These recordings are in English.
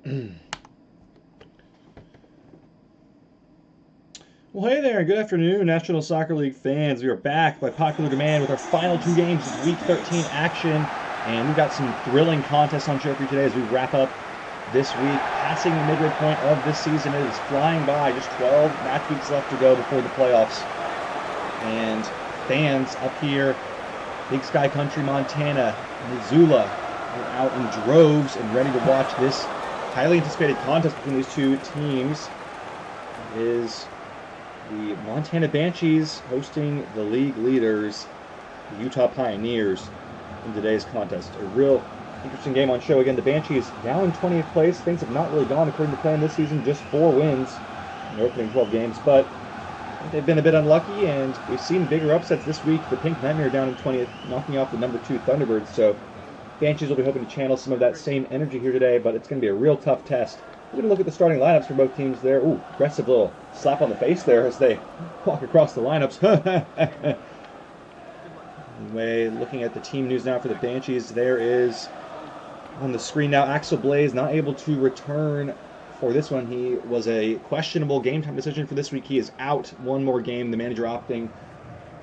Well, hey there, good afternoon, National Soccer League fans. We are back by popular demand with our final two games of Week 13 action, and we've got some thrilling contests on show for you today as we wrap up this week, passing the midway point of this season. It is flying by, just 12 match weeks left to go before the playoffs. And fans up here, Big Sky Country, Montana, Missoula, are out in droves and ready to watch this highly anticipated contest between these two teams. It is the Montana Banshees hosting the league leaders, the Utah Pioneers, in today's contest. A real interesting game on show. Again, the Banshees now in 20th place. Things have not really gone according to plan this season. Just 4 wins in their opening 12 games, but they've been a bit unlucky, and we've seen bigger upsets this week. The Pink Nightmare down in 20th, knocking off the number 2 Thunderbirds. So Banshees will be hoping to channel some of that same energy here today, but it's going to be a real tough test. We're going to look at the starting lineups for both teams there. Ooh, aggressive little slap on the face there as they walk across the lineups. Anyway, looking at the team news now for the Banshees, there is on the screen now Axel Blaze not able to return for this one. He was a questionable game time decision for this week. He is out one more game, the manager opting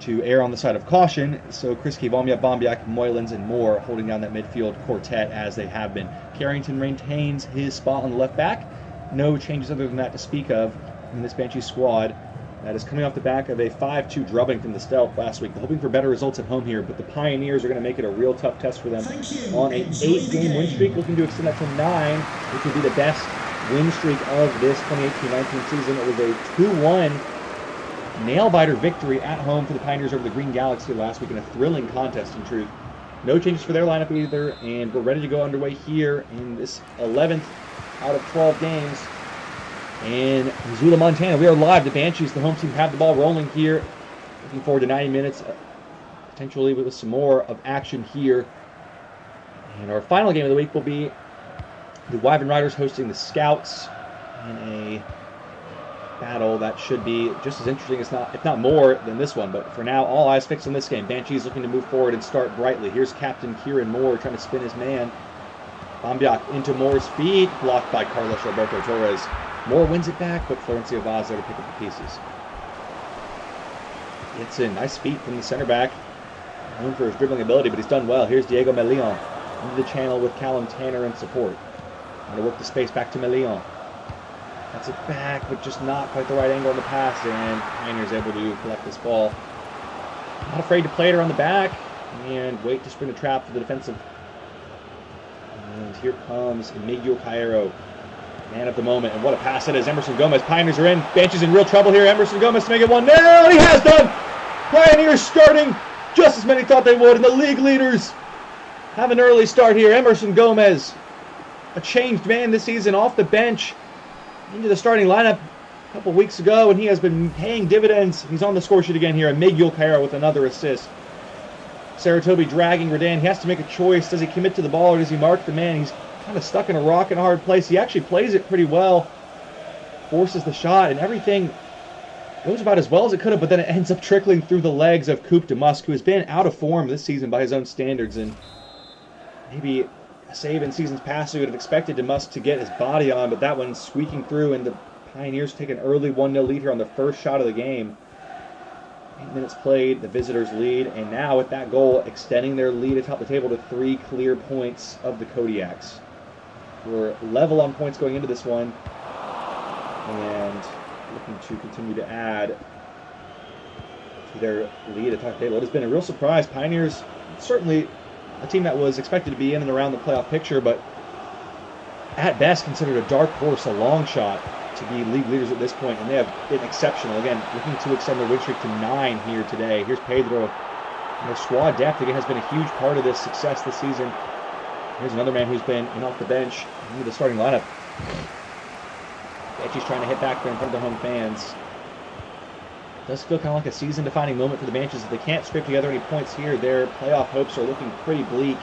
to err on the side of caution. So Kriski, Vomia, Bombiak, Moylans, and Moore holding down that midfield quartet as they have been. Carrington maintains his spot on the left back. No changes other than that to speak of in this Banshee squad. That is coming off the back of a 5-2 drubbing from the Stealth last week. They're hoping for better results at home here, but the Pioneers are going to make it a real tough test for them on an 8-game win streak, looking to extend that to 9, which would be the best win streak of this 2018-19 season. It was a 2-1 nail-biter victory at home for the Pioneers over the Green Galaxy last week in a thrilling contest, in truth. No changes for their lineup either, and we're ready to go underway here in this 11th out of 12 games in Missoula, Montana. We are live. The Banshees, the home team, have the ball rolling here. Looking forward to 90 minutes, potentially with some more of action here. And our final game of the week will be the Wyvern Riders hosting the Scouts in a battle that should be just as interesting, if not more, than this one. But for now, all eyes fixed on this game. Banshees looking to move forward and start brightly. Here's Captain Kieran Moore trying to spin his man. Bombiak into Moore's feet, blocked by Carlos Roberto Torres. Moore wins it back, but Florencio Vaz there to pick up the pieces. It's a nice feat from the center back. Known for his dribbling ability, but he's done well. Here's Diego Melion into the channel with Callum Tanner in support. Trying to work the space back to Melion. That's it back, but just not quite the right angle on the pass, and Pioneer's able to collect this ball. Not afraid to play it around the back, and wait to spring a trap for the defensive. And here comes Miguel Cairo, man of the moment, and what a pass it is. Emerson Gomez, Pioneers are in, Banshees in real trouble here. Emerson Gomez to make it 1-0, and he has done! Pioneers starting just as many thought they would, and the league leaders have an early start here. Emerson Gomez, a changed man this season, off the bench into the starting lineup a couple weeks ago, and he has been paying dividends. He's on the score sheet again here, and Miguel Cairo with another assist. Saratobi dragging Redan. He has to make a choice. Does he commit to the ball, or does he mark the man? He's kind of stuck in a rock and a hard place. He actually plays it pretty well, forces the shot, and everything goes about as well as it could have, but then it ends up trickling through the legs of Coupe de Musk, who has been out of form this season by his own standards, and maybe save in seasons past, we would have expected DeMusk to get his body on, but that one's squeaking through, and the Pioneers take an early 1-0 lead here on the first shot of the game. 8 minutes played, the visitors lead, and now with that goal, extending their lead atop the table to 3 clear points of the Kodiaks. We're level on points going into this one, and looking to continue to add to their lead atop the table. It has been a real surprise. Pioneers, certainly a team that was expected to be in and around the playoff picture, but at best considered a dark horse, a long shot to be league leaders at this point, and they have been exceptional. Again, looking to extend their win streak to 9 here today. Here's Pedro. And their squad depth, again, has been a huge part of this success this season. Here's another man who's been in off the bench into the starting lineup. Banshees trying to hit back there in front of their home fans. It does feel kind of like a season-defining moment for the Banshees. If they can't scrape together any points here, their playoff hopes are looking pretty bleak.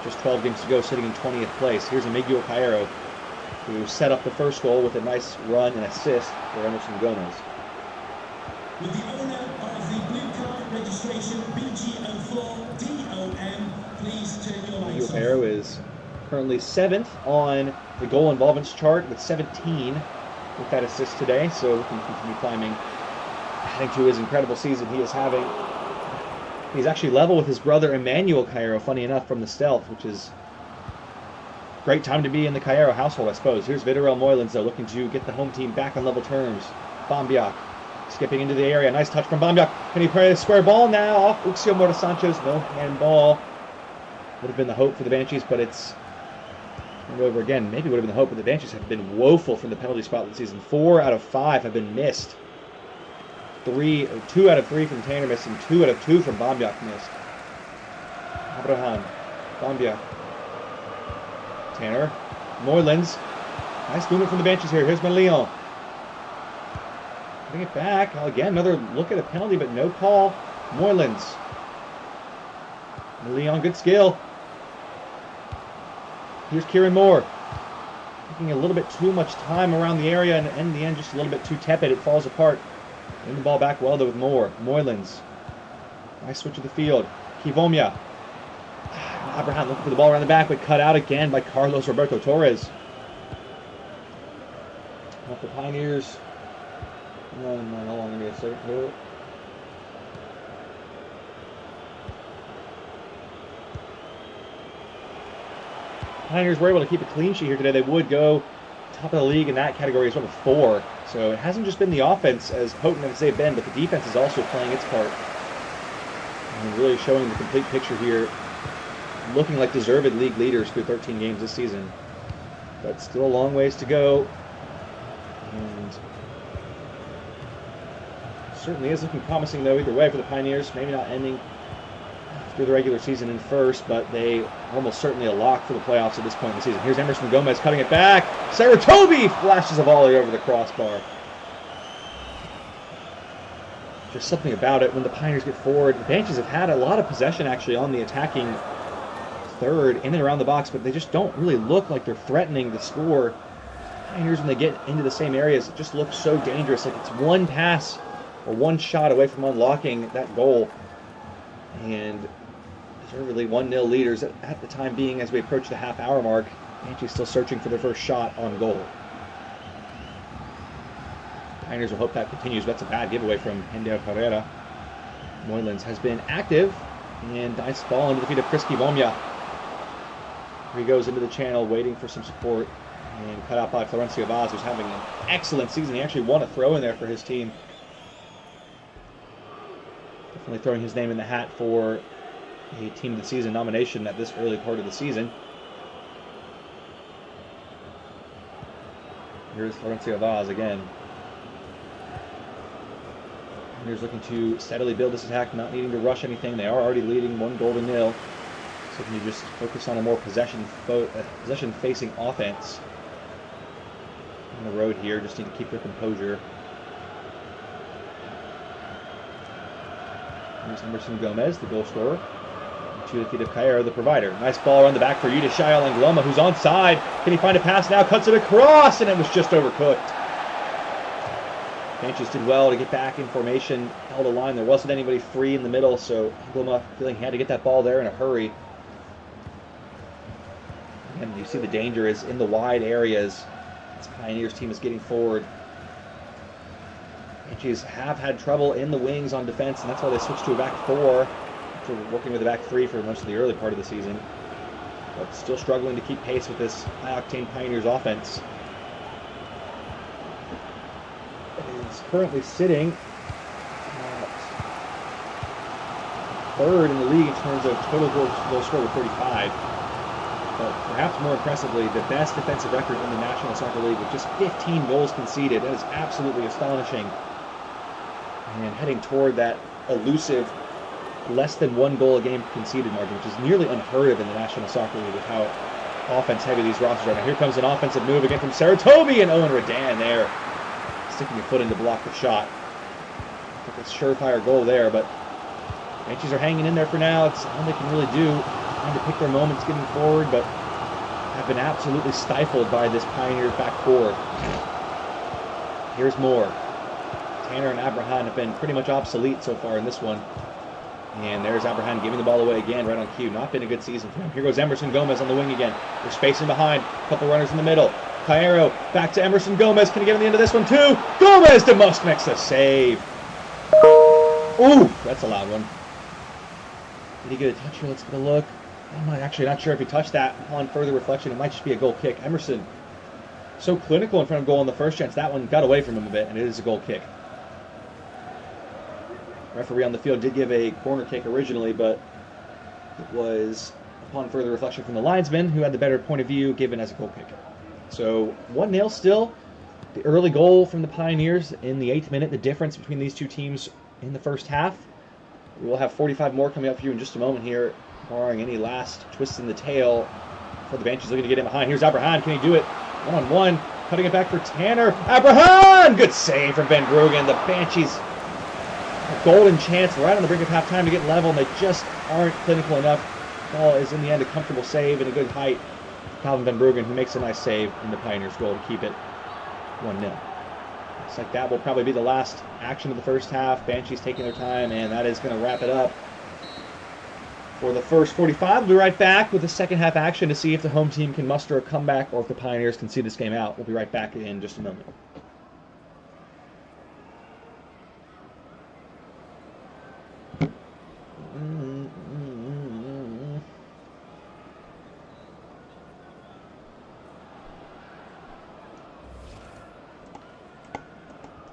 Just 12 games to go, sitting in 20th place. Here's Miguel Cairo, who set up the first goal with a nice run and assist for Emerson Gomez. With the owner of the blue card registration BG04DOM, please turn your lights off. Cairo is currently 7th on the goal involvements chart with 17 with that assist today. So looking to continue climbing, adding to his incredible season he is having. He's actually level with his brother Emmanuel Cairo, funny enough, from the Stealth, which is a great time to be in the Cairo household, I suppose. Here's Vitorel Moylan's, though, looking to get the home team back on level terms. Bambiak skipping into the area. Nice touch from Bambiak. Can he play a square ball now? Off Uxio Mora Sanchez. No handball. Would have been the hope for the Banshees, but it's turned over again. Maybe would have been the hope, but the Banshees have been woeful from the penalty spot this season. 4 out of 5 have been missed. 2 out of 3 from Tanner missed, and 2 out of 2 from Bambiak missed. Abraham, Bambiak, Tanner, Moylan's. Nice movement from the Banshees here. Here's Melion. Bring it back. Again, another look at a penalty, but no call. Moylan's. Melion, good skill. Here's Kieran Moore. Taking a little bit too much time around the area, and in the end, just a little bit too tepid. It falls apart. Win the ball back well, though, with Moore. Moylan's. Nice switch of the field. Kivomia. Abraham looking for the ball around the back, but cut out again by Carlos Roberto Torres. Off the Pioneers. No longer be a second. Pioneers were able to keep a clean sheet here today. They would go top of the league in that category as well with 4. So it hasn't just been the offense as potent as they've been, but the defense is also playing its part. And really showing the complete picture here. Looking like deserved league leaders through 13 games this season. But still a long ways to go. And certainly is looking promising, though, either way for the Pioneers. Maybe not ending through the regular season in first, but they are almost certainly a lock for the playoffs at this point in the season. Here's Emerson Gomez cutting it back. Saratobi flashes a volley over the crossbar. There's something about it when the Pioneers get forward. The Banshees have had a lot of possession, actually, on the attacking third in and around the box, but they just don't really look like they're threatening the score. Pioneers, when they get into the same areas, it just looks so dangerous. Like it's one pass or one shot away from unlocking that goal. And deservedly 1-0 leaders at the time being as we approach the half-hour mark. Banshees still searching for their first shot on goal. Pioneers will hope that continues. That's a bad giveaway from Hender Herrera. Moylan's has been active. And nice ball into the feet of Chris Kivomia. Here he goes into the channel waiting for some support. And cut out by Florencio Vaz, who's having an excellent season. He actually won a throw in there for his team. Definitely throwing his name in the hat for a Team of the Season nomination at this early part of the season. Here's Florencio Vaz again. Here's looking to steadily build this attack, not needing to rush anything. They are already leading 1-0. So can you just focus on a more possession-facing offense on the road here? Just need to keep their composure. Here's Emerson Gomez, the goal scorer. To the feet of Cairo, the provider. Nice ball around the back for Yudishaya Angloma, who's onside. Can he find a pass now? Cuts it across, and it was just overcooked. Banshees did well to get back in formation, held a line. There wasn't anybody free in the middle, so Angloma feeling he had to get that ball there in a hurry. And you see the danger is in the wide areas. This Pioneers team is getting forward. Banshees have had trouble in the wings on defense, and that's why they switched to a back 4 after working with a back 3 for most of the early part of the season. But still struggling to keep pace with this high-octane Pioneers offense. It is currently sitting at 3rd in the league in terms of total goal scored with 35. But perhaps more impressively, the best defensive record in the National Soccer League with just 15 goals conceded. That is absolutely astonishing. And heading toward that elusive less than 1 goal a game conceded margin, which is nearly unheard of in the National Soccer League with how offense-heavy these rosters are. Now here comes an offensive move again from Saratobi, and Owen Redan there, sticking a foot in to block the shot. I think it's a surefire goal there, but Banshees are hanging in there for now. It's all they can really do. Trying to pick their moments getting forward, but have been absolutely stifled by this Pioneers back 4. Here's more. Tanner and Abraham have been pretty much obsolete so far in this one. And there's Abraham giving the ball away again, right on cue. Not been a good season for him. Here goes Emerson Gomez on the wing again. There's spacing behind. A couple runners in the middle. Cairo back to Emerson Gomez. Can he get on the end of this one too? Gomez to Musk makes the save. Ooh, that's a loud one. Did he get a touch here? Let's get a look. I'm actually not sure if he touched that. Upon further reflection, it might just be a goal kick. Emerson, so clinical in front of goal on the first chance. That one got away from him a bit, and it is a goal kick. Referee on the field did give a corner kick originally, but it was, upon further reflection from the linesman, who had the better point of view, given as a goal kick. So 1-0 still. The early goal from the Pioneers in the 8th minute, the difference between these two teams in the first half. We will have 45 more coming up for you in just a moment here, barring any last twists in the tail for the Banshees looking to get in behind. Here's Abraham. Can he do it? One-on-one. Cutting it back for Tanner. Abraham! Good save from Van Bruggen. The Banshees, a golden chance right on the brink of halftime to get level, and they just aren't clinical enough. Ball is, in the end, a comfortable save and a good height. Calvin Van Bruggen, who makes a nice save in the Pioneers' goal to keep it 1-0. Looks like that will probably be the last action of the first half. Banshees taking their time, and that is going to wrap it up for the first 45. We'll be right back with the second half action to see if the home team can muster a comeback or if the Pioneers can see this game out. We'll be right back in just a moment.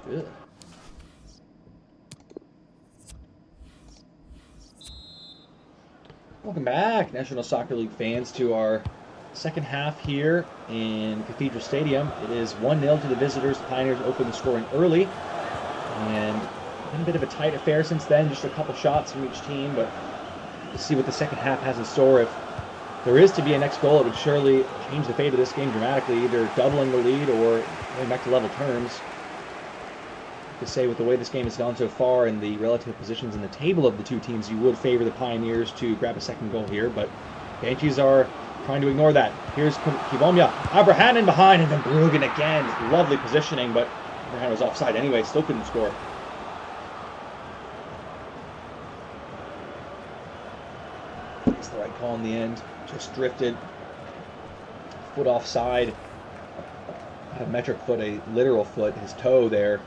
Good. Welcome back, National Soccer League fans, to our second half here in Cathedral Stadium. It is 1-0 to the visitors. The Pioneers open the scoring early, and been a bit of a tight affair since then. Just a couple shots from each team, but to see what the second half has in store. If there is to be a next goal, it would surely change the fate of this game dramatically, either doubling the lead or going back to level terms. To say with the way this game has gone so far and the relative positions in the table of the two teams, you would favor the Pioneers to grab a second goal here, but Banshees are trying to ignore that. Here's Kivomya, Abraham in behind, and then Bruggen again. Lovely positioning, but Abraham was offside anyway, still couldn't score. It's the right call in the end, just drifted. Foot offside. A metric foot, a literal foot, his toe there.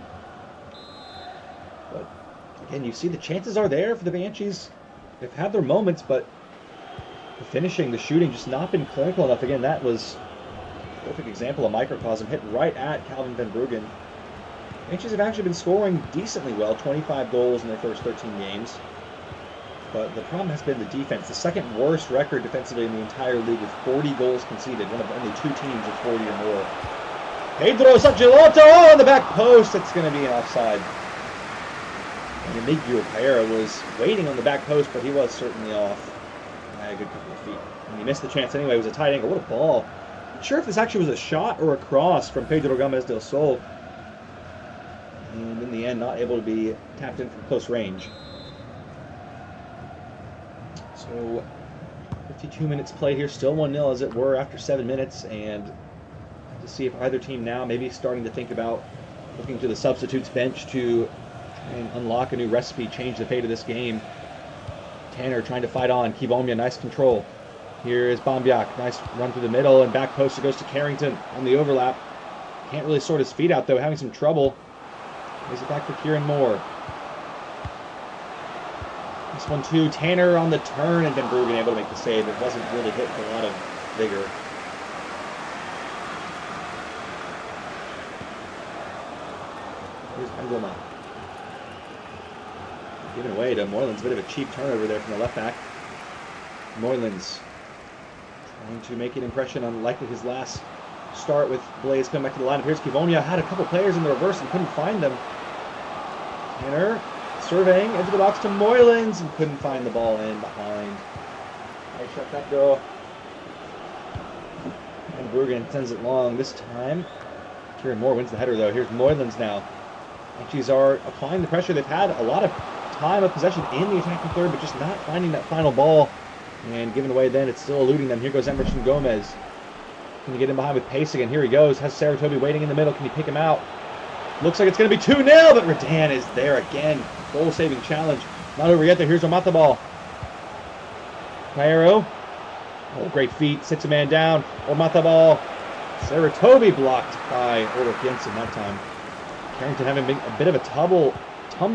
But again, you see the chances are there for the Banshees. They've had their moments, but the finishing, the shooting, just not been clinical enough. Again, that was a perfect example of microcosm, hit right at Calvin Van Bruggen. Banshees have actually been scoring decently well, 25 goals in their first 13 games. But the problem has been the defense. The second worst record defensively in the entire league with 40 goals conceded, one of only two teams with 40 or more. Pedro Sacilotto on the back post. It's going to be an offside. And Emigdio Pereira was waiting on the back post, but he was certainly off by a good couple of feet. And he missed the chance anyway. It was a tight angle. What a ball. Not sure if this actually was a shot or a cross from Pedro Gomez del Sol. And in the end, not able to be tapped in from close range. So, 52 minutes played here. Still 1-0 as it were after 7 minutes. And to see if either team now maybe starting to think about looking to the substitutes bench to and unlock a new recipe, change the fate of this game. Tanner trying to fight on. Kivomya, nice control. Here is Bambiak, nice run through the middle, and back post it goes to Carrington on the overlap. Can't really sort his feet out though, having some trouble. Gives it back for Kieran Moore. This one too, Tanner on the turn, and Van Bruggen able to make the save. It wasn't really hit with a lot of vigor. Here's Angoma. Given away to Moylan's. A bit of a cheap turnover there from the left back. Moylan's trying to make an impression on likely his last start with Blaze coming back to the lineup. Here's Kivonia. Had a couple players in the reverse and couldn't find them. Tanner surveying into the box to Moylan's and couldn't find the ball in behind. I shut that door. And Bruggen sends it long this time. Kieran Moore wins the header though. Here's Moylan's now. Banshees are applying the pressure. They've had a lot of time of possession in the attacking third, but just not finding that final ball. And given away then, it's still eluding them. Here goes Emerson Gomez. Can you get him behind with pace again? Here he goes. Has Saratobi waiting in the middle. Can you pick him out? Looks like it's going to be 2-0, but Redan is there again. Goal-saving challenge. Not over yet. Here's Omata ball. Cairo. Oh, great feet. Sits a man down. Omata ball. Saratobi blocked by Ulrich Jensen that time. Carrington having a bit of a tumble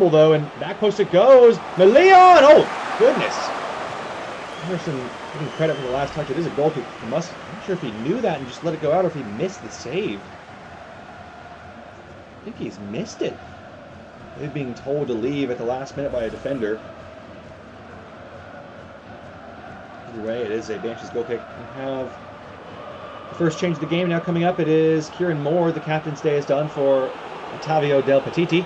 though, and back post it goes. Melion! Oh, goodness. Anderson getting credit for the last touch. It is a goal kick. I'm not sure if he knew that and just let it go out or if he missed the save. I think he's missed it. They're being told to leave at the last minute by a defender. Either way, it is a Banshees goal kick. We have the first change of the game now coming up. It is Kieran Moore. The captain's day is done for Ottavio Del Petiti.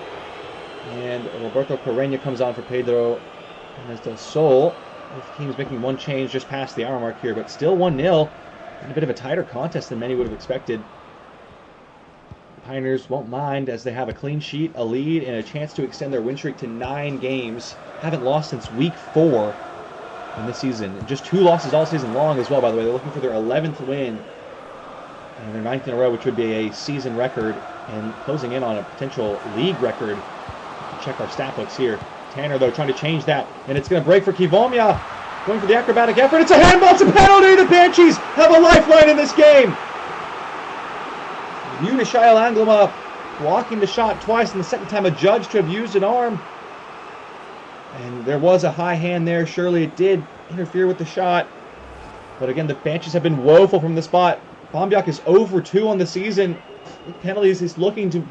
And Roberto Correia comes on for Pedro del Sol. The team's making one change just past the hour mark here, but still 1-0. And a bit of a tighter contest than many would have expected. The Pioneers won't mind as they have a clean sheet, a lead, and a chance to extend their win streak to 9 games. Haven't lost since week 4 in this season. Just 2 losses all season long as well, by the way. They're looking for their 11th win and their 9th in a row, which would be a season record, and closing in on a potential league record. Check our stat books here. Tanner, though, trying to change that, and it's going to break for Kivomia. Going for the acrobatic effort. It's a handball. It's a penalty. The Banshees have a lifeline in this game. Unishail Angloma blocking the shot twice, and the second time a judge to have used an arm. And there was a high hand there. Surely it did interfere with the shot. But again, the Banshees have been woeful from the spot. Bombiak is 0 for 2 on the season. With penalties, he's looking to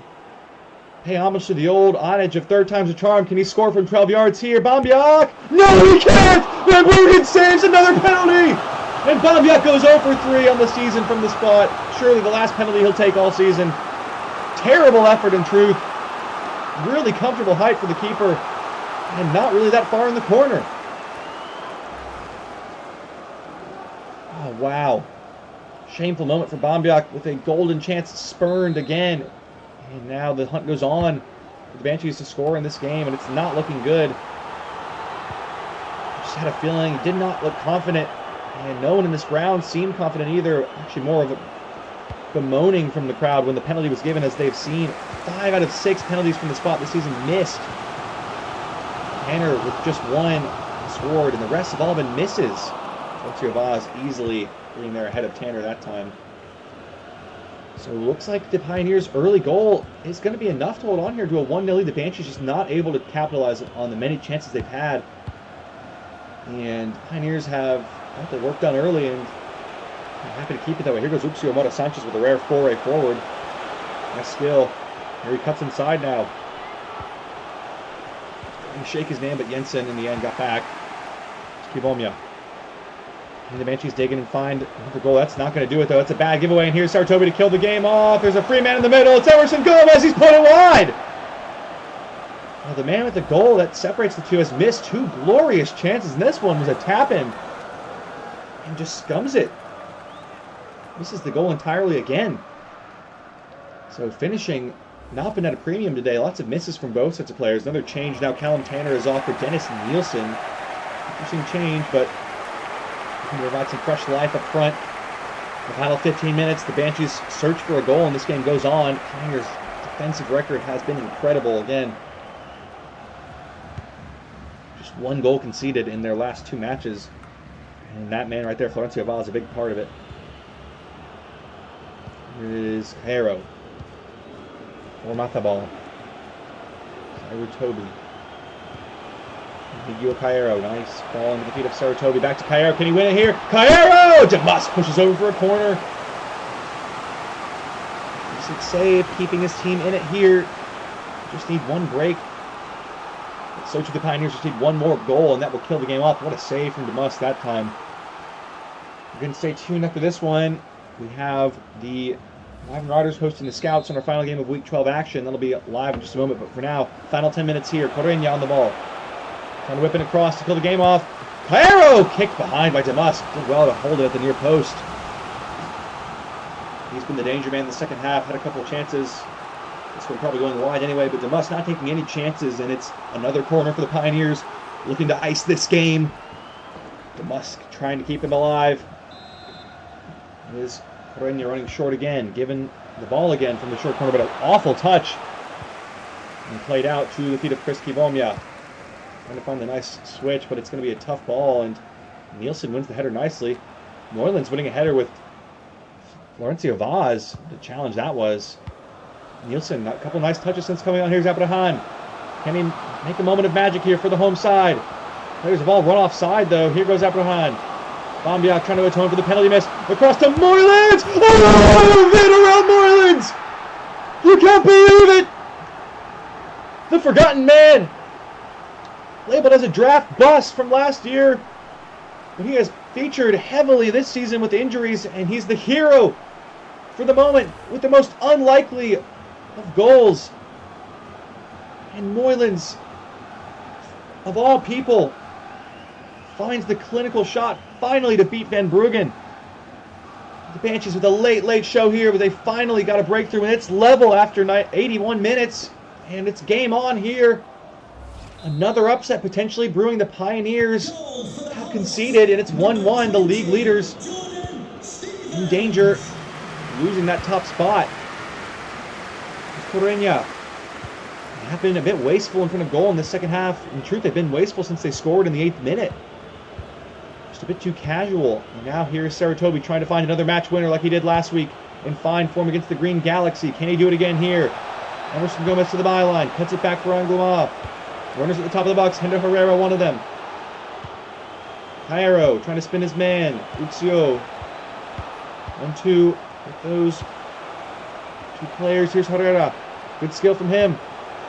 pay homage to the old adage of 3rd time's a charm. Can he score from 12 yards here? Bombiak! No, he can't! Van Bruggen saves another penalty! And Bombiak goes 0 for 3 on the season from the spot. Surely the last penalty he'll take all season. Terrible effort in truth. Really comfortable height for the keeper. And not really that far in the corner. Oh, wow. Shameful moment for Bombiak with a golden chance spurned again. And now the hunt goes on for the Banshees to score in this game, and it's not looking good. I just had a feeling he did not look confident, and no one in this round seemed confident either. Actually, more of a bemoaning from the crowd when the penalty was given, as they've seen 5 out of 6 penalties from the spot this season missed. Tanner with just 1 scored, and the rest have all been misses. Otio Vaz easily being there ahead of Tanner that time. So it looks like the Pioneers' early goal is going to be enough to hold on here to a 1-0 lead. The Banshees just not able to capitalize on the many chances they've had. And Pioneers have got their work done early, and I'm happy to keep it that way. Here goes Upsio Mota Sanchez with a rare foray forward. Nice skill. Here he cuts inside now. He shake his man, but Jensen in the end got back. It's Kivomia. And the Banshees dig in and find another goal. That's not going to do it, though. It's a bad giveaway, and here's Saratobi to kill the game off. There's a free man in the middle. It's Emerson Gomez. He's put it wide. Well, the man with the goal that separates the two has missed 2 glorious chances, and this one was a tap-in. And just scums it. Misses the goal entirely again. So finishing not been at a premium today. Lots of misses from both sets of players. Another change now. Callum Tanner is off for Dennis Nielsen. Interesting change, but can provide some fresh life up front. The final 15 minutes, the Banshees search for a goal, and this game goes on. Pioneers' defensive record has been incredible again. Just 1 goal conceded in their last 2 matches. And that man right there, Florencio Val, is a big part of it. Here is Cairo. Or Matabal. Saratobi. Miguel Cairo, nice ball into the feet of Saratobi. Back to Cairo. Can he win it here? Cairo! DeMusk pushes over for a corner. Decent save, keeping his team in it here. Just need 1 break. But so too the Pioneers just need 1 more goal, and that will kill the game off. What a save from DeMusk that time. We're going to stay tuned after this one. We have the Live Riders hosting the Scouts in our final game of Week 12 action. That'll be live in just a moment, but for now, final 10 minutes here. Correia on the ball. Trying to whip it across to kill the game off. Cairo kicked behind by DeMusk. Did well to hold it at the near post. He's been the danger man in the second half. Had a couple of chances. This one probably going wide anyway, but DeMusk not taking any chances, and it's another corner for the Pioneers, looking to ice this game. DeMusk trying to keep him alive. Is Correia running short again, given the ball again from the short corner, but an awful touch. And played out to the feet of Chris Kivomia. trying to find the nice switch, but it's going to be a tough ball, and Nielsen wins the header nicely. Moylan's winning a header with Florencio Vaz. The challenge that was. Nielsen, a couple nice touches since coming on. Here's Abrahan. Can he make a moment of magic here for the home side? There's the ball run offside, though. Here goes Abrahan. Bambiak trying to atone for the penalty miss. Across to Moylan's! Oh, Van around Moylan's! You can't believe it! The forgotten man! Labeled as a draft bust from last year. But he has featured heavily this season with injuries, and he's the hero for the moment with the most unlikely of goals. And Moylan's, of all people, finds the clinical shot finally to beat Van Bruggen. The Banshees with a late show here, but they finally got a breakthrough, and it's level after 81 minutes, and it's game on here. Another upset potentially brewing. The Pioneers have conceded, and it's 1-1. The league leaders in danger, losing that top spot. Correña have been a bit wasteful in front of goal in the second half. In truth, they've been wasteful since they scored in the 8th minute. Just a bit too casual. And now here's Saratobi trying to find another match winner like he did last week in fine form against the Green Galaxy. Can he do it again here? Emerson Gomez to the byline. Cuts it back for Angloma. Runners at the top of the box. Hendo Herrera, one of them. Cairo trying to spin his man. Uxio. 1-2 with those two players. Here's Herrera. Good skill from him.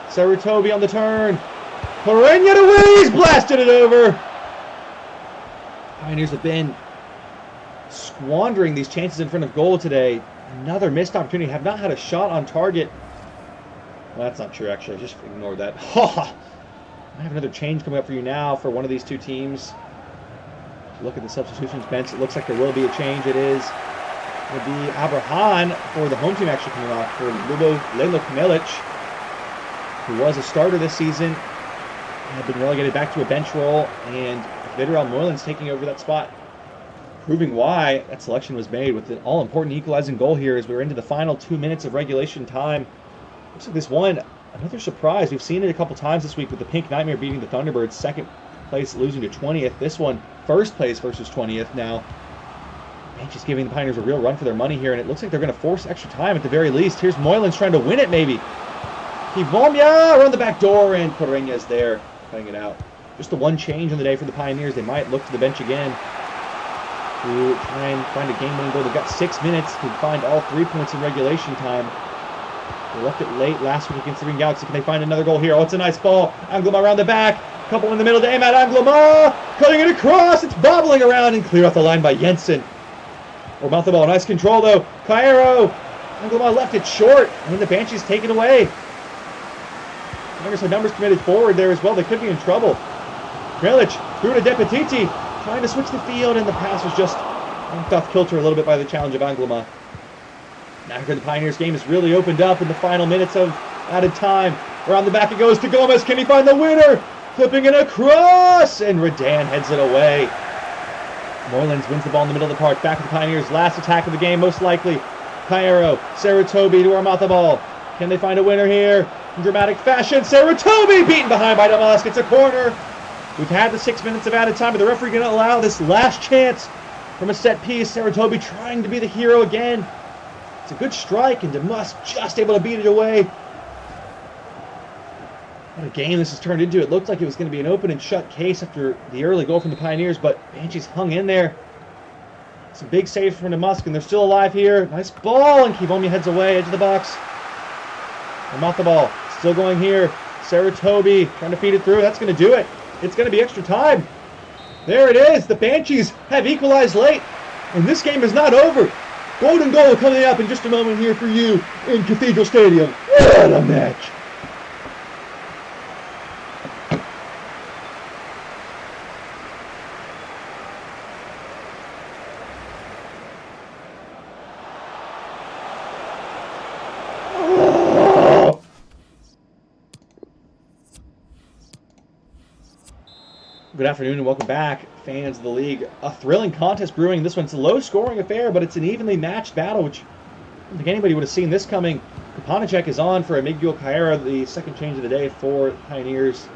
Saratobi on the turn. Correña to He's blasted it over. Pioneers have been squandering these chances in front of goal today. Another missed opportunity. Have not had a shot on target. Well, that's not true, actually. Just ignore that. I have another change coming up for you now for one of these two teams. Look at the substitutions bench. It looks like there will be a change. It is. It would be Abrahan for the home team actually coming off for Lelo Kamelic, who was a starter this season, had been relegated back to a bench role, and Vitorel Moylan's taking over that spot, proving why that selection was made with an all-important equalizing goal here as we're into the final 2 minutes of regulation time. Looks like this one, another surprise. We've seen it a couple times this week with the Pink Nightmare beating the Thunderbirds, second place losing to 20th. This one, first place versus 20th now. Just giving the Pioneers a real run for their money here, and it looks like they're going to force extra time at the very least. Here's Moylan's trying to win it, maybe. Kivomya around the back door, and Correña is there, cutting it out. Just the one change on the day for the Pioneers. They might look to the bench again to try and find a game-winning goal. They've got 6 minutes to find all 3 points in regulation time. They left it late last week against the Green Galaxy. Can they find another goal here? Oh, it's a nice ball. Angloma around the back. Couple in the middle to aim at Angloma. Cutting it across. It's bobbling around and clear off the line by Jensen. Or mouth the ball. Nice control, though. Cairo. Angloma left it short. And then the Banshees take it away. There's some numbers committed forward there as well. They could be in trouble. Kralic through to Depetiti. Trying to switch the field, and the pass was just knocked off kilter a little bit by the challenge of Angloma. Now here the Pioneers game is really opened up in the final minutes of added time. Around the back it goes to Gomez. Can he find the winner? Flipping it across, and Redan heads it away. Moylan's wins the ball in the middle of the park. Back to the Pioneers. Last attack of the game, most likely. Cairo, Saratobi to Armata ball. Can they find a winner here? In dramatic fashion, Saratobi beaten behind by Damask. It's a corner. We've had the 6 minutes of added time, but the referee going to allow this last chance from a set piece. Saratobi trying to be the hero again. It's a good strike, and Damask just able to beat it away. What a game this has turned into. It looked like it was going to be an open and shut case after the early goal from the Pioneers, but Banshees hung in there. It's a big save from Damask, and they're still alive here. Nice ball, and Kivomya heads away, edge of the box. Armata the ball. Still going here. Saratobi trying to feed it through. That's going to do it. It's going to be extra time. There it is. The Banshees have equalized late, and this game is not over. Golden goal coming up in just a moment here for you in Cathedral Stadium. What a match. Good afternoon and welcome back, fans of the league. A thrilling contest brewing. This one's a low-scoring affair, but it's an evenly matched battle, which I don't think anybody would have seen this coming. Kapanacek is on for Miguel Cairo, the second change of the day for Pioneers.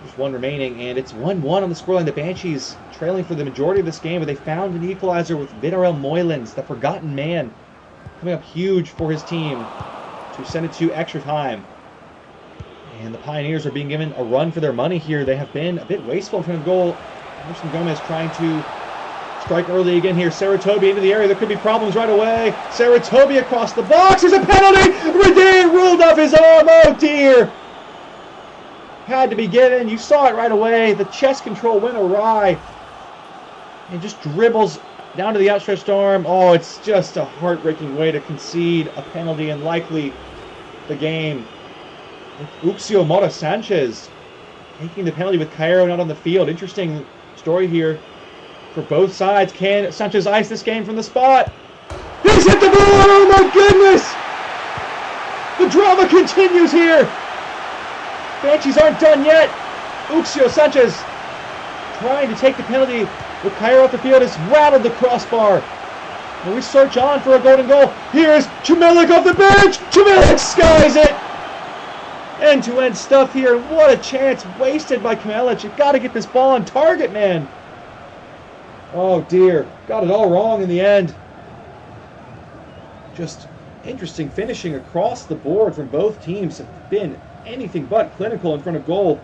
There's one remaining, and it's 1-1 on the scoreline. The Banshees trailing for the majority of this game, but they found an equalizer with Vidarel Moylans, the forgotten man, coming up huge for his team to send it to extra time. And the Pioneers are being given a run for their money here. They have been a bit wasteful in front of goal. Emerson Gomez trying to strike early again here. Saratobi into the area. There could be problems right away. Saratobi across the box. There's a penalty. Redin ruled off his arm. Oh dear. Had to be given. You saw it right away. The chest control went awry. And just dribbles down to the outstretched arm. Oh, it's just a heartbreaking way to concede a penalty and likely the game. Uxio Mora Sanchez taking the penalty with Cairo not on the field. Interesting story here for both sides. Can Sanchez ice this game from the spot? He's hit the ball! Oh my goodness! The drama continues here. Banshees aren't done yet. Uxio Sanchez trying to take the penalty with Cairo off the field has rattled the crossbar. And we search on for a golden goal. Here's Chmielek off the bench. Chmielek skies it. End-to-end stuff here. What a chance wasted by Chmielek. You've got to get this ball on target, man. Oh, dear. Got it all wrong in the end. Just interesting finishing across the board from both teams. Have been anything but clinical in front of goal.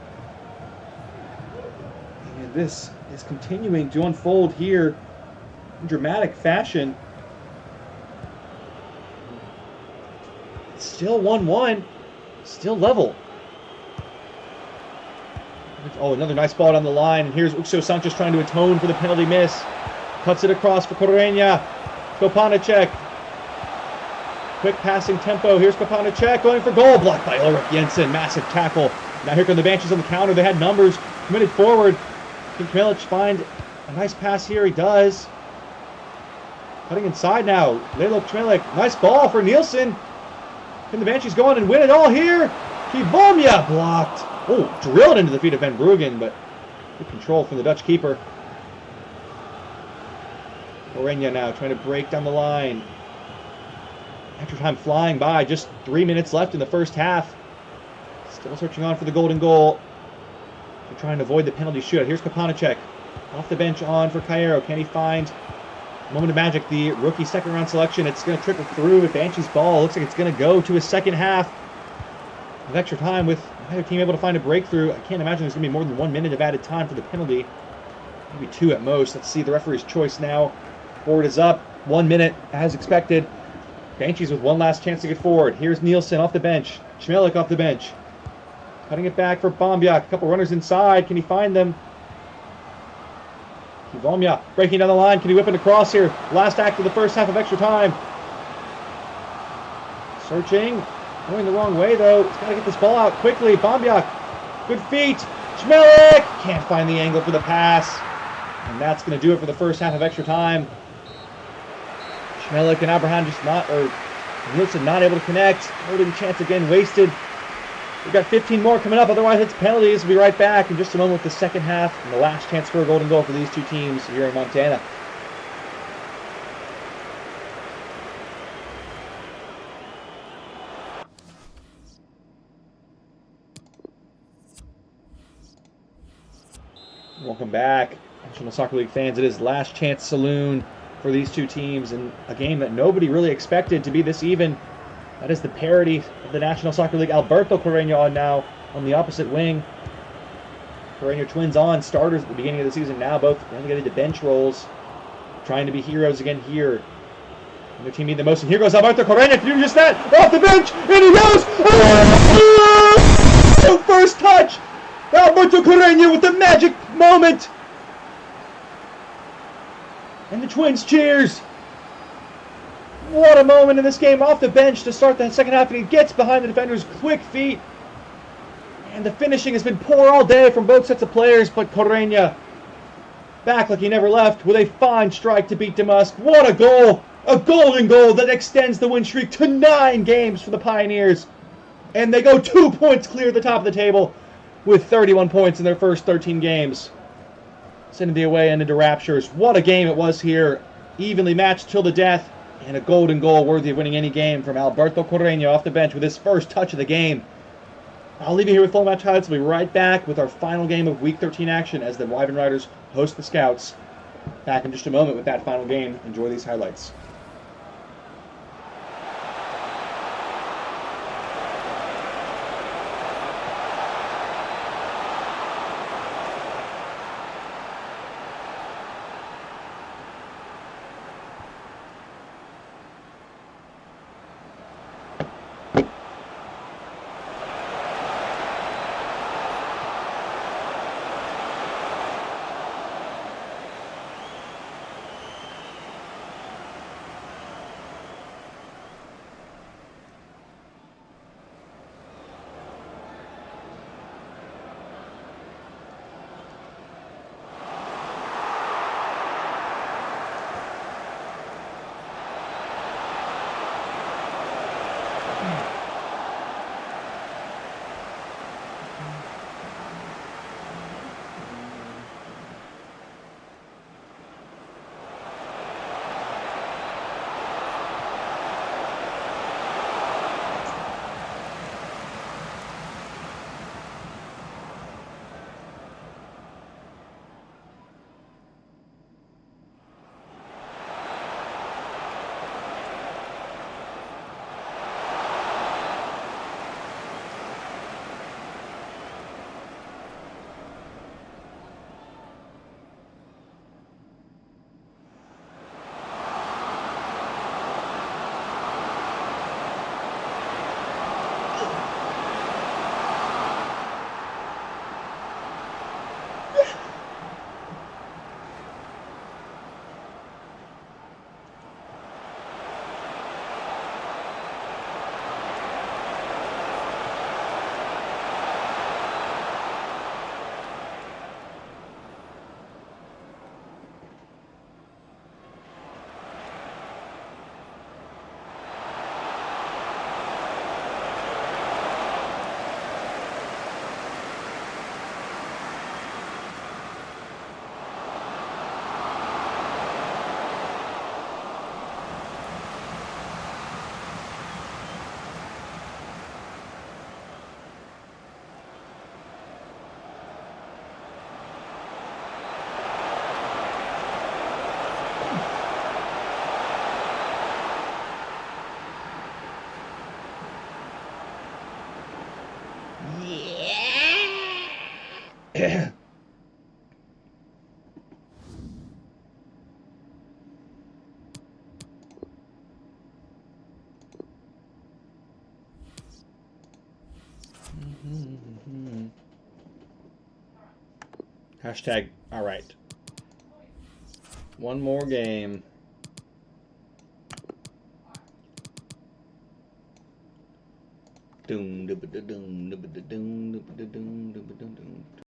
And this is continuing to unfold here in dramatic fashion. It's still 1-1. Still level. Oh, another nice ball down the line. And here's Uxio Sanchez trying to atone for the penalty miss. Cuts it across for Korenia. Kopanacek. Quick passing tempo. Here's Kopanacek going for goal. Blocked by Ulrich Jensen. Massive tackle. Now here come the Banshees on the counter. They had numbers. Committed forward. Can Chmielek find a nice pass here? He does. Cutting inside now. Lalo Chmielek. Nice ball for Nielsen. Can the Banshees go on and win it all here? Kivomya blocked. Oh, drilled into the feet of Van Bruggen, but good control from the Dutch keeper. Korenia now trying to break down the line. Extra time flying by. Just 3 minutes left in the first half. Still searching on for the golden goal. They're trying to avoid the penalty shootout. Here's Kopanacek. Off the bench on for Cairo. Can he find moment of magic, the rookie second round selection? It's going to trickle through with Banshee's ball. Looks like it's going to go to his second half of extra time with neither team able to find a breakthrough. I can't imagine there's going to be more than 1 minute of added time for the penalty. Maybe 2 at most. Let's see the referee's choice now. Forward is up. 1 minute as expected. Banshees with one last chance to get forward. Here's Nielsen off the bench. Chmielek off the bench. Cutting it back for Bombiak. A couple runners inside. Can he find them? Kivomya breaking down the line. Can he whip it across here? Last act of the first half of extra time. Searching. Going the wrong way, though. He's got to get this ball out quickly. Bombiak. Good feet. Chmielek can't find the angle for the pass. And that's going to do it for the first half of extra time. Chmielek and Abraham just not, or Nielsen not able to connect. Golden chance again wasted. We've got 15 more coming up, otherwise it's penalties. We'll be right back in just a moment with the second half and the last chance for a golden goal for these two teams here in Montana. Welcome back, National Soccer League fans. It is Last Chance Saloon for these two teams in a game that nobody really expected to be this even. That is the parity of the National Soccer League. Alberto Correia on now on the opposite wing. Correia twins on, starters at the beginning of the season now, both relegated to bench roles, trying to be heroes again here. And their team need the most, and here goes Alberto Correia to do just that, off the bench, and he goes! Oh! First touch! Alberto Correia with the magic moment! And the Twins cheers! What a moment in this game, off the bench to start the second half, and he gets behind the defender's quick feet. And the finishing has been poor all day from both sets of players, but Correia back like he never left with a fine strike to beat Damask. What a goal! A golden goal that extends the win streak to 9 games for the Pioneers. And they go 2 points clear at the top of the table with 31 points in their first 13 games. Sending the away end into raptures. What a game it was here. Evenly matched till the death. And a golden goal worthy of winning any game from Alberto Correia off the bench with his first touch of the game. I'll leave you here with full match highlights. We'll be right back with our final game of Week 13 action as the Wyvern Riders host the Scouts. Back in just a moment with that final game. Enjoy these highlights. Yeah. Hashtag, all right. One more game. Doom, doom, doom, doom, doom, doom, doom, doom, doom, doom.